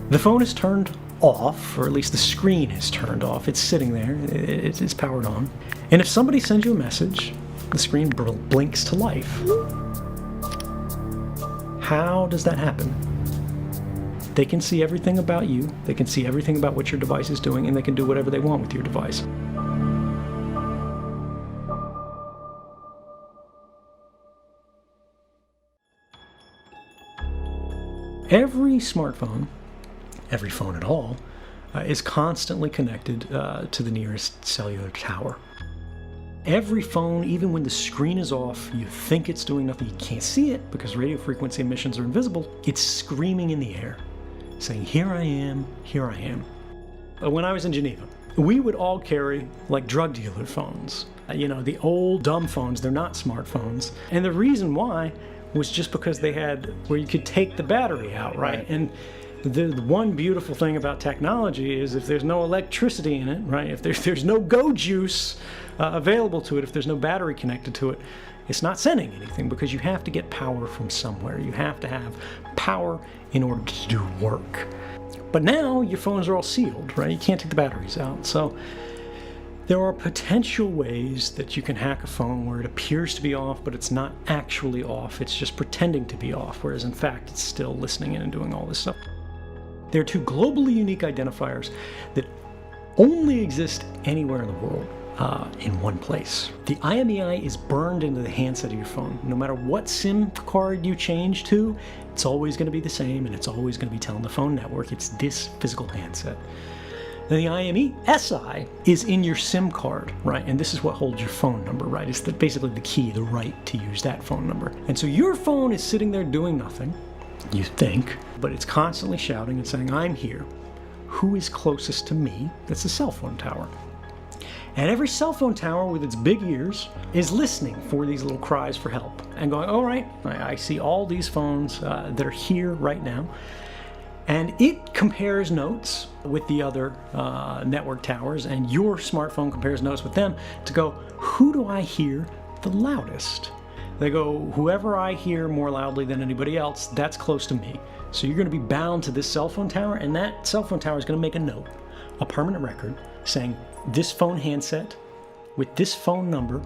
The phone is turned off, or at least the screen is turned off. It's sitting there, it's powered on. And if somebody sends you a message, the screen blinks to life. How does that happen? They can see everything about you, they can see everything about what your device is doing, and they can do whatever they want with your device. Every smartphone, every phone at all, is constantly connected to the nearest cellular tower. Every phone, even when the screen is off, you think it's doing nothing, you can't see it because radio frequency emissions are invisible, it's screaming in the air, saying, here I am, here I am. When I was in Geneva, we would all carry like drug dealer phones. The old dumb phones, they're not smartphones. And the reason why was just because they had where you could take the battery out, right? And the one beautiful thing about technology is if there's no electricity in it, right? If there's no go juice available to it, if there's no battery connected to it, it's not sending anything because you have to get power from somewhere. You have to have power in order to do work. But now your phones are all sealed, right? You can't take the batteries out. So there are potential ways that you can hack a phone where it appears to be off, but it's not actually off. It's just pretending to be off, whereas in fact it's still listening in and doing all this stuff. There are two globally unique identifiers that only exist anywhere in the world in one place. The IMEI is burned into the handset of your phone. No matter what SIM card you change to, it's always going to be the same, and it's always going to be telling the phone network it's this physical handset. Then the IMEI is in your SIM card, right? And this is what holds your phone number, right? It's basically the key, the right to use that phone number. And so your phone is sitting there doing nothing, you think, but it's constantly shouting and saying, I'm here. Who is closest to me? That's the cell phone tower. And every cell phone tower with its big ears is listening for these little cries for help and going, all right, I see all these phones that are here right now. And it compares notes with the other network towers, and your smartphone compares notes with them to go, who do I hear the loudest? They go, whoever I hear more loudly than anybody else, that's close to me. So you're going to be bound to this cell phone tower, and that cell phone tower is going to make a note, a permanent record, saying this phone handset with this phone number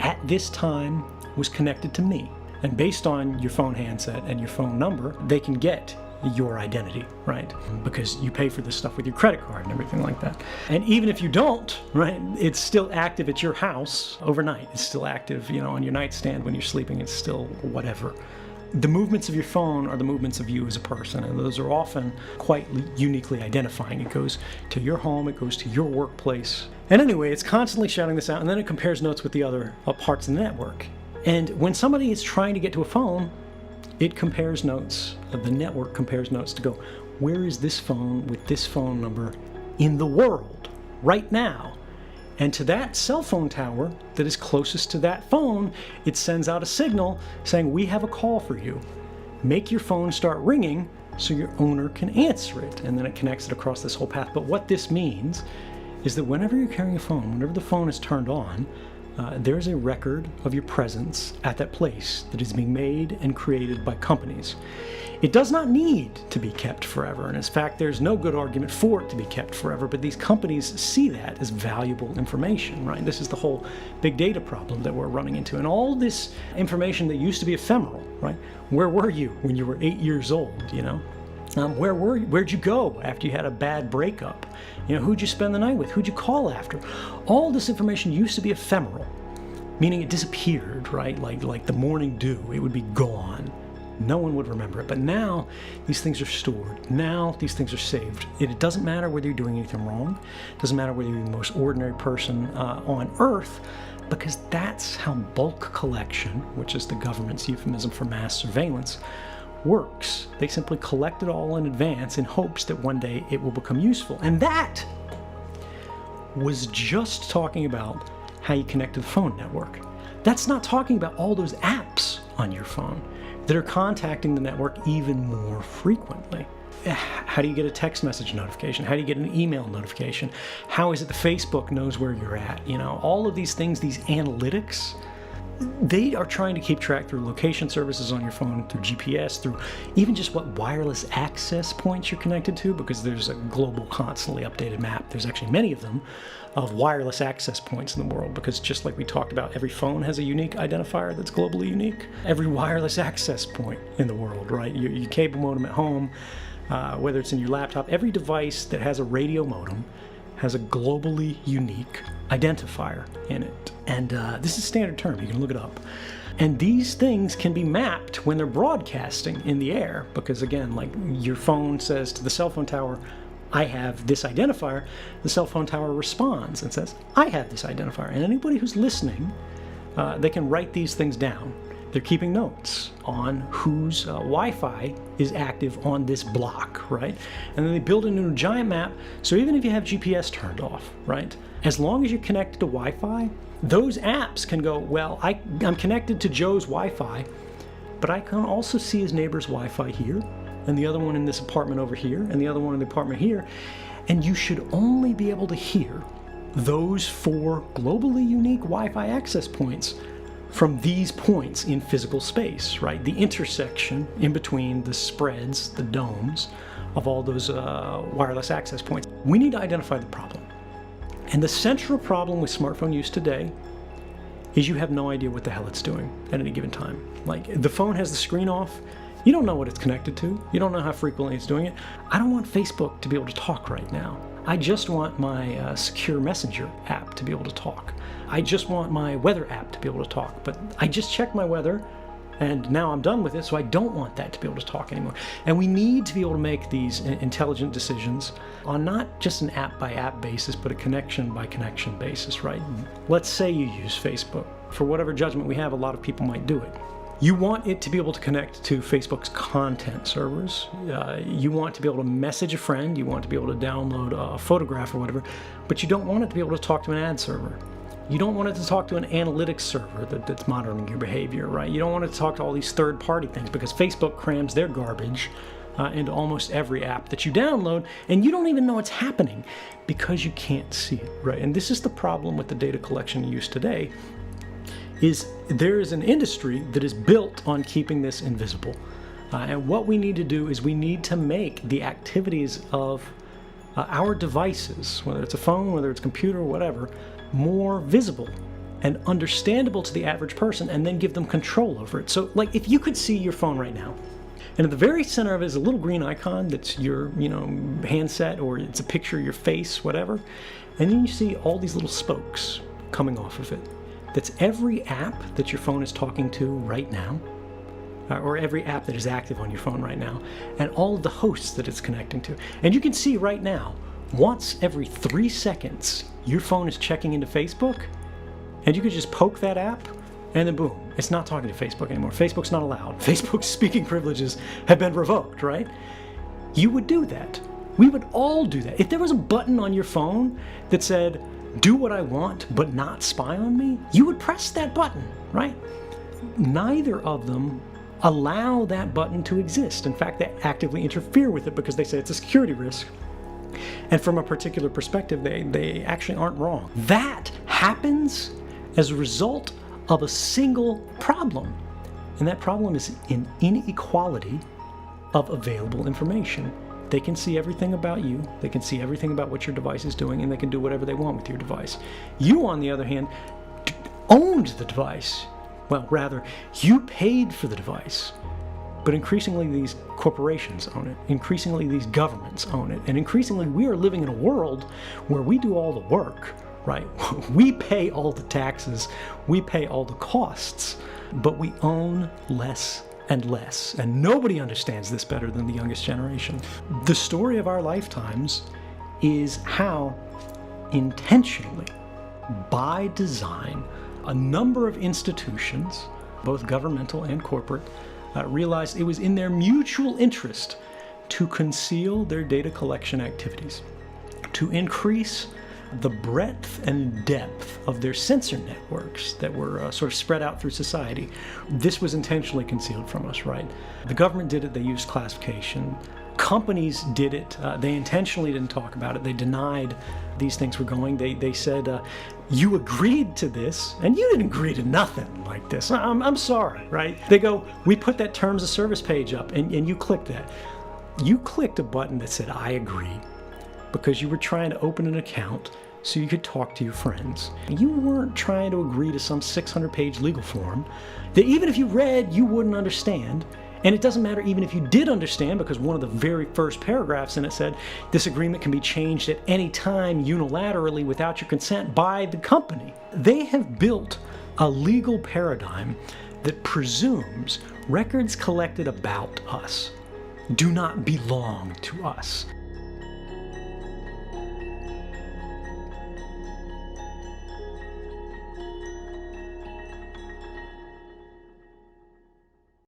at this time was connected to me. And based on your phone handset and your phone number, they can get your identity, right? Because you pay for this stuff with your credit card and everything like that. And even if you don't, right, it's still active at your house overnight. It's still active, on your nightstand when you're sleeping. It's still whatever. The movements of your phone are the movements of you as a person, and those are often quite uniquely identifying. It goes to your home, it goes to your workplace. And anyway, it's constantly shouting this out, and then it compares notes with the other parts of the network. And when somebody is trying to get to a phone, it compares notes, the network compares notes to go, where is this phone with this phone number in the world right now? And to that cell phone tower that is closest to that phone, it sends out a signal saying, we have a call for you. Make your phone start ringing so your owner can answer it. And then it connects it across this whole path. But what this means is that whenever you're carrying a phone, whenever the phone is turned on, there's a record of your presence at that place that is being made and created by companies. It does not need to be kept forever, and in fact, there's no good argument for it to be kept forever, but these companies see that as valuable information, right? This is the whole big data problem that we're running into, and all this information that used to be ephemeral, right? Where were you when you were 8 years old, Where were you? Where'd you go after you had a bad breakup? Who'd you spend the night with? Who'd you call after? All this information used to be ephemeral, meaning it disappeared, right? Like the morning dew, it would be gone. No one would remember it. But now these things are stored. Now these things are saved. It doesn't matter whether you're doing anything wrong. It doesn't matter whether you're the most ordinary person on Earth, because that's how bulk collection, which is the government's euphemism for mass surveillance, works. They simply collect it all in advance in hopes that one day it will become useful. And that was just talking about how you connect to the phone network. That's not talking about all those apps on your phone that are contacting the network even more frequently. How do you get a text message notification? How do you get an email notification? How is it that Facebook knows where you're at? All of these things, these analytics, they are trying to keep track through location services on your phone, through GPS, through even just what wireless access points you're connected to, because there's a global, constantly updated map. There's actually many of them, of wireless access points in the world, because just like we talked about, every phone has a unique identifier that's globally unique. Every wireless access point in the world, right? Your cable modem at home, whether it's in your laptop, every device that has a radio modem has a globally unique identifier in it. And this is a standard term, you can look it up. And these things can be mapped when they're broadcasting in the air, because again, like your phone says to the cell phone tower, I have this identifier. The cell phone tower responds and says, I have this identifier. And anybody who's listening, they can write these things down. They're keeping notes on whose Wi-Fi is active on this block, right? And then they build it into a giant map, so even if you have GPS turned off, right? As long as you're connected to Wi-Fi, those apps can go, well, I'm connected to Joe's Wi-Fi, but I can also see his neighbor's Wi-Fi here, and the other one in this apartment over here, and the other one in the apartment here, and you should only be able to hear those 4 globally unique Wi-Fi access points from these points in physical space, right? The intersection in between the spreads, the domes, of all those wireless access points. We need to identify the problem. And the central problem with smartphone use today is you have no idea what the hell it's doing at any given time. Like, the phone has the screen off, you don't know what it's connected to, you don't know how frequently it's doing it. I don't want Facebook to be able to talk right now. I just want my secure messenger app to be able to talk. I just want my weather app to be able to talk, but I just checked my weather and now I'm done with it, so I don't want that to be able to talk anymore. And we need to be able to make these intelligent decisions on not just an app by app basis, but a connection by connection basis, right? Let's say you use Facebook. For whatever judgment we have, a lot of people might do it. You want it to be able to connect to Facebook's content servers. You want to be able to message a friend, you want to be able to download a photograph or whatever, but you don't want it to be able to talk to an ad server. You don't want it to talk to an analytics server that's monitoring your behavior, right? You don't want it to talk to all these third-party things, because Facebook crams their garbage into almost every app that you download, and you don't even know it's happening because you can't see it, right? And this is the problem with the data collection use today, is there is an industry that is built on keeping this invisible. And what we need to do is we need to make the activities of our devices, whether it's a phone, whether it's a computer, or whatever, more visible and understandable to the average person, and then give them control over it. So, like, if you could see your phone right now, and at the very center of it is a little green icon that's your, handset, or it's a picture of your face, whatever, and then you see all these little spokes coming off of it. That's every app that your phone is talking to right now, or every app that is active on your phone right now, and all of the hosts that it's connecting to. And you can see right now, once every 3 seconds, your phone is checking into Facebook, and you could just poke that app, and then boom, it's not talking to Facebook anymore. Facebook's not allowed. Facebook's speaking privileges have been revoked, right? You would do that. We would all do that. If there was a button on your phone that said, do what I want, but not spy on me, you would press that button, right? Neither of them allow that button to exist. In fact, they actively interfere with it because they say it's a security risk. And from a particular perspective, they actually aren't wrong. That happens as a result of a single problem. And that problem is an inequality of available information. They can see everything about you, they can see everything about what your device is doing, and they can do whatever they want with your device. You, on the other hand, owned the device. Well, rather, you paid for the device. But increasingly these corporations own it, increasingly these governments own it, and increasingly we are living in a world where we do all the work, right? We pay all the taxes, we pay all the costs, but we own less and less. And nobody understands this better than the youngest generation. The story of our lifetimes is how intentionally, by design, a number of institutions, both governmental and corporate, realized it was in their mutual interest to conceal their data collection activities, to increase the breadth and depth of their sensor networks that were sort of spread out through society. This was intentionally concealed from us, right? The government did it, they used classification. Companies did it. They intentionally didn't talk about it. They denied these things were going. They said, you agreed to this, and you didn't agree to nothing like this. I'm sorry, right? They go, we put that terms of service page up, and you clicked that. You clicked a button that said, I agree, because you were trying to open an account so you could talk to your friends. You weren't trying to agree to some 600-page legal form that even if you read, you wouldn't understand. And it doesn't matter even if you did understand, because one of the very first paragraphs in it said, this agreement can be changed at any time unilaterally without your consent by the company. They have built a legal paradigm that presumes records collected about us do not belong to us.